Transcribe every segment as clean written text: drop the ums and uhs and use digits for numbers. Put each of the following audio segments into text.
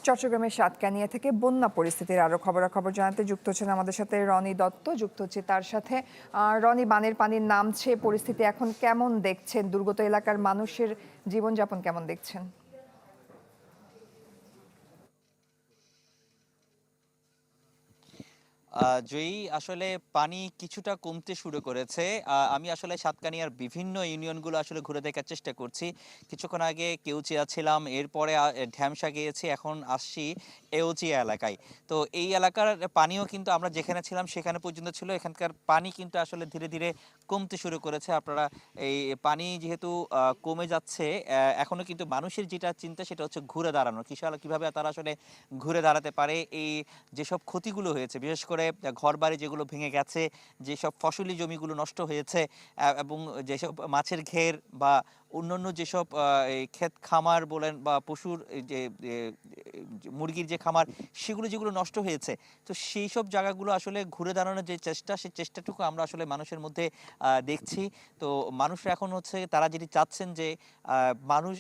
চট্টগ্রামের সাতকানিয়া থেকে বন্যা পরিস্থিতির আরো খবরাখবর জানাতে যুক্ত হচ্ছেন আমাদের সাথে রনি দত্ত। যুক্ত হচ্ছে তার সাথে। রনি, বানের পানি নামছে, পরিস্থিতি এখন কেমন দেখছেন? দুর্গত এলাকার মানুষের জীবনযাপন কেমন দেখছেন? জয়ী, আসলে পানি কিছুটা কমতে শুরু করেছে। আমি আসলে সাতকানিয়ার বিভিন্ন ইউনিয়নগুলো আসলে ঘুরে দেখার চেষ্টা করছি। কিছুক্ষণ আগে কেউচিয়া ছিলাম, এরপরে ঢ্যামসা গিয়েছি, এখন আসছি এওচিয়া এলাকায়। তো এই এলাকার পানিও কিন্তু আমরা যেখানে ছিলাম সেখানে পর্যন্ত ছিল, এখানকার পানি কিন্তু আসলে ধীরে ধীরে কমতে শুরু করেছে। আপনারা এই পানি যেহেতু কমে যাচ্ছে, এখনো কিন্তু মানুষের যেটা চিন্তা সেটা হচ্ছে ঘুরে দাঁড়ানো, কিভাবে তারা আসলে ঘুরে দাঁড়াতে পারে। এই যেসব ক্ষতিগুলো হয়েছে, বিশেষ করে ঘরবাড়ি যেগুলো ভেঙে গেছে, যেসব ফসলি জমিগুলো নষ্ট হয়েছে, এবং যেসব মাছের ঘের বা অন্যান্য যেসব এই ক্ষেত খামার বলেন বা পশুর এই যে মুরগির যে খামার, সেগুলো যেগুলো নষ্ট হয়েছে, তো সেই সব জায়গাগুলো আসলে ঘুরে দাঁড়ানোর যে চেষ্টা, সেই চেষ্টাটুকু আমরা আসলে মানুষের মধ্যে দেখছি। তো মানুষরা এখন হচ্ছে তারা যেটি চাচ্ছেন যে মানুষ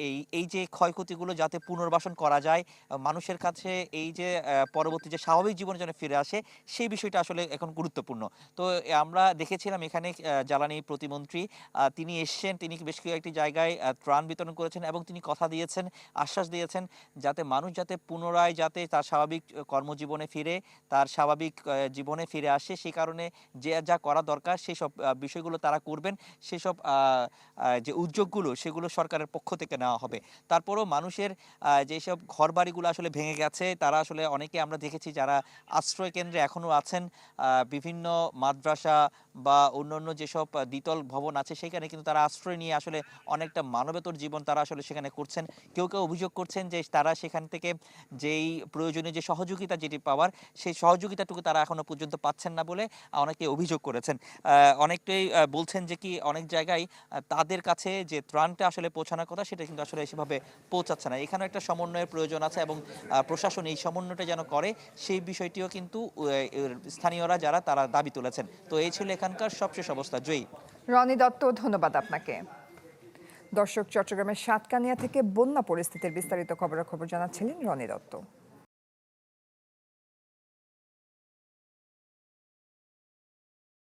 এই এই যে ক্ষয়ক্ষতিগুলো যাতে পুনর্বাসন করা যায়, মানুষের কাছে এই যে পরবর্তী যে স্বাভাবিক জীবনে যেন ফিরে আসে, সেই বিষয়টা আসলে এখন গুরুত্বপূর্ণ। তো আমরা দেখেছিলাম এখানে জ্বালানি প্রতিমন্ত্রী তিনি এসছেন, তিনি বেশ কয়েকটি জায়গায় ত্রাণ বিতরণ করেছেন এবং তিনি কথা দিয়েছেন, আশ্বাস দিয়েছেন যাতে মানুষ যাতে পুনরায় যাতে তার স্বাভাবিক কর্মজীবনে ফিরে, তার স্বাভাবিক জীবনে ফিরে আসে, সেই কারণে যে যা করা দরকার সেই সব বিষয়গুলো তারা করবেন। সেসব যে উদ্যোগগুলো সেগুলো সরকারের পক্ষ থেকে নেওয়া হবে। তারপরেও মানুষের যেসব ঘরবাড়িগুলো আসলে ভেঙে গেছে, তারা আসলে অনেকে আমরা দেখেছি যারা আশ্রয় কেন্দ্রে এখনও আছেন। বিভিন্ন মাদ্রাসা বা অন্যান্য যেসব দ্বিতল ভবন আছে সেখানে কিন্তু তারা আশ্রয় নিয়ে আসলে অনেকটা মানবেতর জীবন তারা আসলে সেখানে করছেন। কেউ কেউ অভিযোগ করছেন যে তারা সেখান থেকে যেই প্রয়োজনীয় যে সহযোগিতা যেটি পাওয়ার, সেই সহযোগিতাটুকু তারা এখনো পর্যন্ত পাচ্ছেন না বলে অনেকে অভিযোগ করেছেন। অনেকটাই বলছেন যে কি অনেক জায়গায় তাদের কাছে যে ত্রাণটা আসলে পৌঁছানোর কথা সেটা কিন্তু আসলে সেভাবে পৌঁছাচ্ছে না। এখানে একটা সমন্বয়ের প্রয়োজন আছে এবং প্রশাসন এই সমন্বয়টা যেন করে, সেই বিষয়টিও কিন্তু স্থানীয়রা যারা তারা দাবি তুলেছেন। তো এই ছিল এখানকার সবশেষ অবস্থা। জয়ী। রনি দত্ত, ধন্যবাদ আপনাকে। দর্শক, চট্টগ্রামের সাতকানিয়া থেকে বন্যা পরিস্থিতির বিস্তারিত খবরাখবর জানাচ্ছিলেন রনি দত্ত।